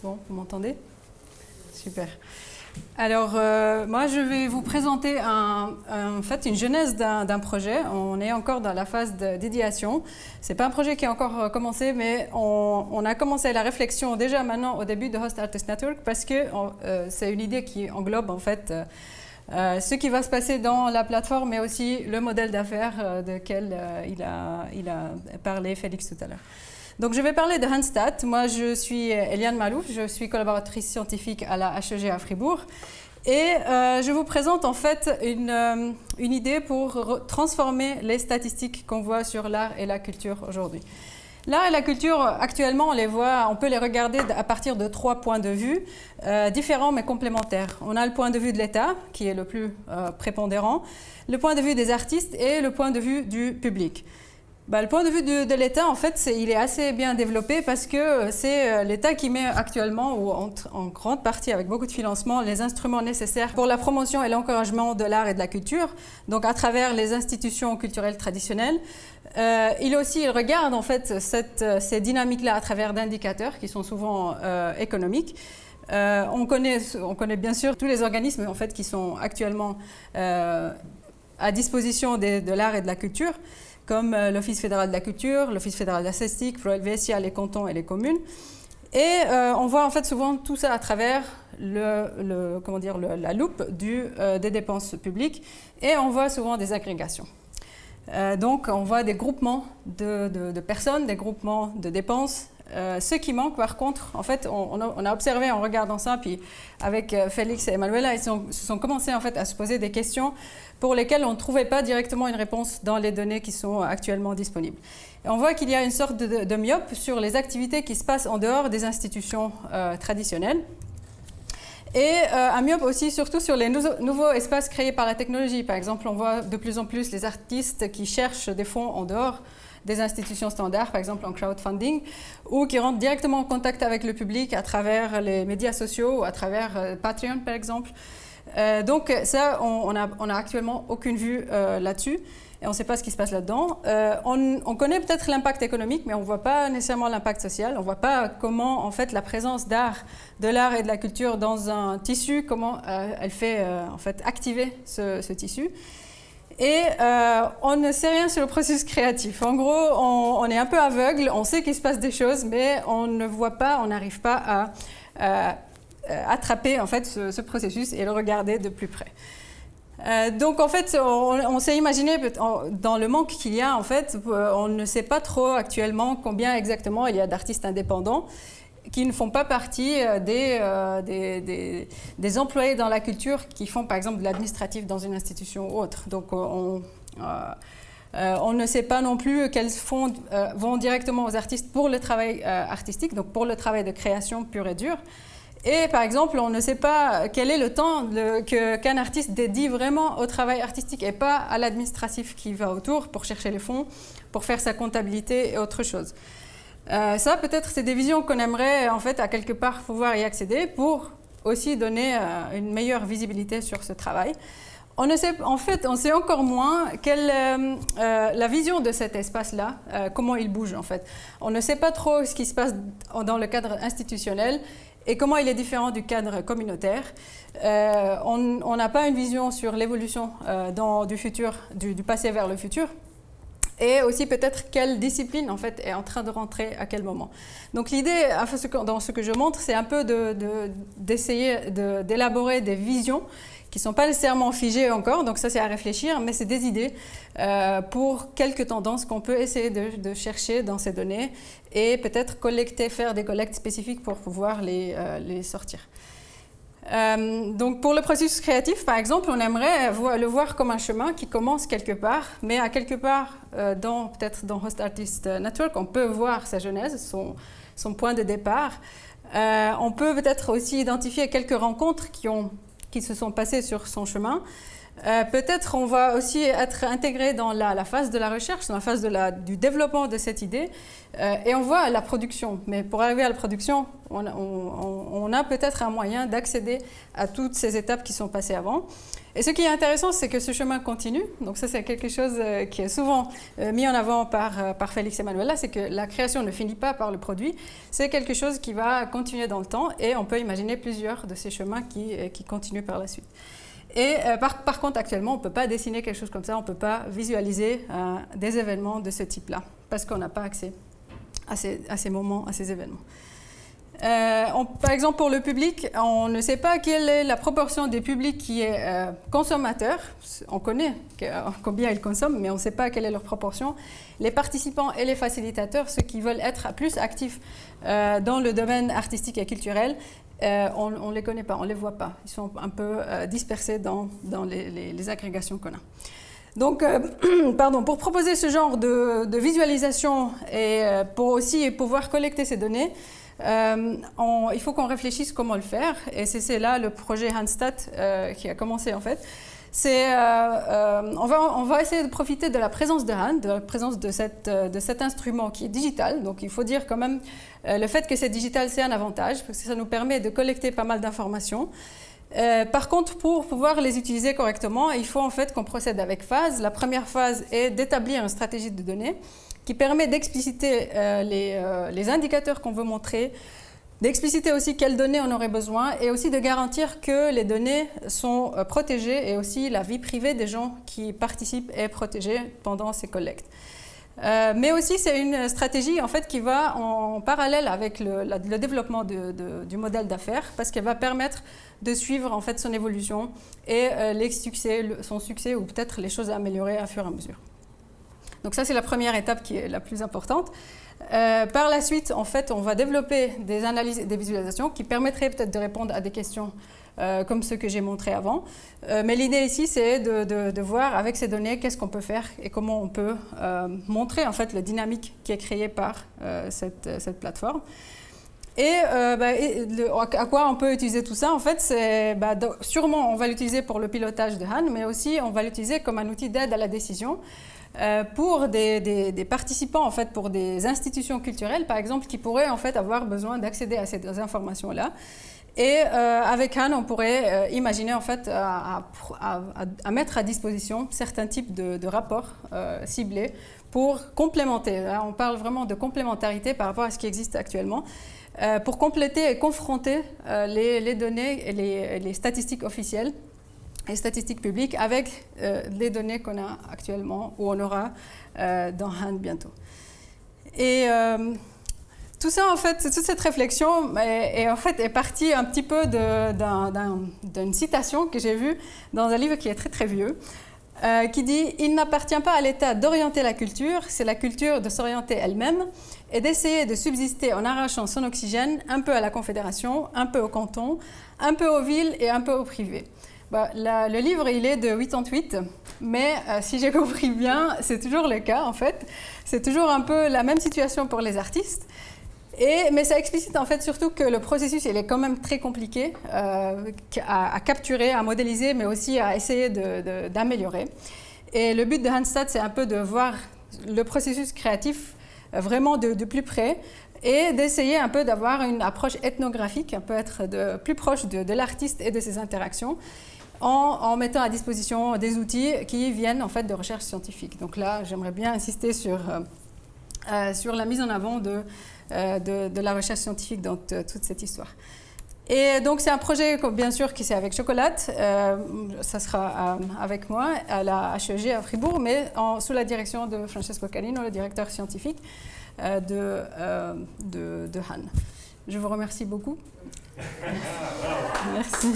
bon, vous m'entendez? Super. Alors, moi, je vais vous présenter en fait une genèse d'un projet. On est encore dans la phase d'idéation. Ce n'est pas un projet qui a encore commencé, mais on a commencé la réflexion déjà maintenant au début de Host Artist Network parce que c'est une idée qui englobe en fait ce qui va se passer dans la plateforme, mais aussi le modèle d'affaires duquel il a parlé Félix tout à l'heure. Donc, je vais parler de Handstat. Moi, je suis Eliane Malouf, je suis collaboratrice scientifique à la HEG à Fribourg. Et je vous présente en fait une idée pour transformer les statistiques qu'on voit sur l'art et la culture aujourd'hui. L'art et la culture, actuellement, on peut les regarder à partir de 3 points de vue différents mais complémentaires. On a le point de vue de l'État, qui est le plus prépondérant, le point de vue des artistes et le point de vue du public. Le point de vue de l'État, en fait, il est assez bien développé parce que c'est l'État qui met actuellement, ou en grande partie avec beaucoup de financement, les instruments nécessaires pour la promotion et l'encouragement de l'art et de la culture, donc à travers les institutions culturelles traditionnelles. Il regarde en fait ces dynamiques-là à travers d'indicateurs qui sont souvent économiques. On connaît bien sûr tous les organismes en fait, qui sont actuellement à disposition de l'art et de la culture, comme l'Office fédéral de la culture, l'Office fédéral de la statistique, pour LVSIA, les cantons et les communes. Et on voit en fait souvent tout ça à travers la loupe des dépenses publiques, et on voit souvent des agrégations. Donc on voit des groupements de personnes, des groupements de dépenses. Ce qui manque, par contre, en fait, on a observé en regardant ça, puis avec Félix et Emanuela, ils se sont commencés en fait à se poser des questions pour lesquelles on ne trouvait pas directement une réponse dans les données qui sont actuellement disponibles. Et on voit qu'il y a une sorte de myope sur les activités qui se passent en dehors des institutions traditionnelles. Et un myope aussi surtout sur les nouveaux espaces créés par la technologie. Par exemple, on voit de plus en plus les artistes qui cherchent des fonds en dehors des institutions standards, par exemple en crowdfunding, ou qui rentrent directement en contact avec le public à travers les médias sociaux ou à travers Patreon, par exemple. Donc ça, on n'a actuellement aucune vue là-dessus, et on ne sait pas ce qui se passe là-dedans. On connaît peut-être l'impact économique, mais on ne voit pas nécessairement l'impact social. On ne voit pas comment, en fait, la présence de l'art et de la culture dans un tissu, comment elle fait en fait activer ce tissu. Et on ne sait rien sur le processus créatif. En gros, on est un peu aveugle, on sait qu'il se passe des choses, mais on ne voit pas, on n'arrive pas à attraper en fait ce processus et le regarder de plus près. Donc en fait, on s'est imaginé dans le manque qu'il y a, en fait, on ne sait pas trop actuellement combien exactement il y a d'artistes indépendants qui ne font pas partie des employés dans la culture qui font par exemple de l'administratif dans une institution ou autre. Donc on ne sait pas non plus quels fonds vont directement aux artistes pour le travail artistique, donc pour le travail de création pur et dur. Et par exemple, on ne sait pas quel est le temps qu'un artiste dédie vraiment au travail artistique et pas à l'administratif qui va autour pour chercher les fonds, pour faire sa comptabilité et autre chose. Ça, peut-être, c'est des visions qu'on aimerait, en fait, à quelque part pouvoir y accéder pour aussi donner une meilleure visibilité sur ce travail. On sait encore moins la vision de cet espace-là, comment il bouge, en fait. On ne sait pas trop ce qui se passe dans le cadre institutionnel et comment il est différent du cadre communautaire. On n'a pas une vision sur l'évolution du futur, du passé vers le futur. Et aussi peut-être quelle discipline en fait est en train de rentrer à quel moment. Donc l'idée, dans ce que je montre, c'est un peu d'essayer d'élaborer des visions qui ne sont pas nécessairement figées encore, donc ça c'est à réfléchir, mais c'est des idées pour quelques tendances qu'on peut essayer de chercher dans ces données et peut-être faire des collectes spécifiques pour pouvoir les sortir. Donc pour le processus créatif, par exemple, on aimerait le voir comme un chemin qui commence quelque part, mais à quelque part, peut-être dans Host Artist Network, on peut voir sa genèse, son point de départ. On peut peut-être aussi identifier quelques rencontres qui se sont passées sur son chemin. Peut-être on va aussi être intégré dans la phase de la recherche, dans la phase du développement de cette idée, et on voit la production. Mais pour arriver à la production, on a peut-être un moyen d'accéder à toutes ces étapes qui sont passées avant. Et ce qui est intéressant, c'est que ce chemin continue. Donc ça, c'est quelque chose qui est souvent mis en avant par Félix Emanuela, c'est que la création ne finit pas par le produit. C'est quelque chose qui va continuer dans le temps et on peut imaginer plusieurs de ces chemins qui continuent par la suite. Et par contre, actuellement, on ne peut pas dessiner quelque chose comme ça, on ne peut pas visualiser des événements de ce type-là, parce qu'on n'a pas accès à ces moments, à ces événements. Par exemple, pour le public, on ne sait pas quelle est la proportion du public qui est consommateur. On connaît combien ils consomment, mais on ne sait pas quelle est leur proportion. Les participants et les facilitateurs, ceux qui veulent être plus actifs dans le domaine artistique et culturel, on ne les connaît pas, on ne les voit pas. Ils sont un peu dispersés dans les agrégations qu'on a. Donc, pour proposer ce genre de visualisation et pour aussi pouvoir collecter ces données, il faut qu'on réfléchisse comment le faire. Et c'est là le projet Hanstat qui a commencé en fait. On va essayer de profiter de la présence de Han, de la présence de cet instrument qui est digital. Donc il faut dire quand même, le fait que c'est digital, c'est un avantage, parce que ça nous permet de collecter pas mal d'informations. Par contre, pour pouvoir les utiliser correctement, il faut en fait qu'on procède avec phases. La première phase est d'établir une stratégie de données qui permet d'expliciter les indicateurs qu'on veut montrer, d'expliciter aussi quelles données on aurait besoin et aussi de garantir que les données sont protégées et aussi la vie privée des gens qui participent est protégée pendant ces collectes. Mais aussi, c'est une stratégie en fait, qui va en parallèle avec le développement du modèle d'affaires parce qu'elle va permettre de suivre en fait, son évolution et son succès ou peut-être les choses à améliorer à fur et à mesure. Donc ça, c'est la première étape qui est la plus importante. Par la suite, en fait, on va développer des analyses et des visualisations qui permettraient peut-être de répondre à des questions comme ceux que j'ai montrés avant. Mais l'idée ici, c'est de voir avec ces données qu'est-ce qu'on peut faire et comment on peut montrer en fait la dynamique qui est créée par cette plateforme. Et à quoi on peut utiliser tout ça? En fait, sûrement on va l'utiliser pour le pilotage de Han, mais aussi on va l'utiliser comme un outil d'aide à la décision. Pour des participants, en fait, pour des institutions culturelles, par exemple, qui pourraient en fait, avoir besoin d'accéder à ces informations-là. Et avec Han, on pourrait imaginer en fait, à mettre à disposition certains types de rapports ciblés pour complémenter. Là, on parle vraiment de complémentarité par rapport à ce qui existe actuellement. Pour compléter et confronter les données et les statistiques officielles et statistiques publiques avec les données qu'on a actuellement ou on aura dans Han bientôt. Et tout ça, en fait, toute cette réflexion est partie un petit peu d'une citation que j'ai vue dans un livre qui est très très vieux, qui dit « Il n'appartient pas à l'État d'orienter la culture, c'est la culture de s'orienter elle-même et d'essayer de subsister en arrachant son oxygène un peu à la Confédération, un peu au canton, un peu aux villes et un peu au privé. » Le livre, il est de 88, mais si j'ai compris bien, c'est toujours le cas en fait. C'est toujours un peu la même situation pour les artistes. Mais ça explicite en fait surtout que le processus, il est quand même très compliqué à capturer, à modéliser, mais aussi à essayer d'améliorer. Et le but de Hanstat, c'est un peu de voir le processus créatif vraiment de plus près et d'essayer un peu d'avoir une approche ethnographique, un peu être plus proche de l'artiste et de ses interactions, en mettant à disposition des outils qui viennent en fait de recherche scientifique. Donc là, j'aimerais bien insister sur la mise en avant de la recherche scientifique dans toute cette histoire. Et donc c'est un projet, bien sûr, qui c'est avec Chocolat. Ça sera avec moi à la HEG à Fribourg, mais sous la direction de Francesco Canino, le directeur scientifique de Han. Je vous remercie beaucoup. Merci.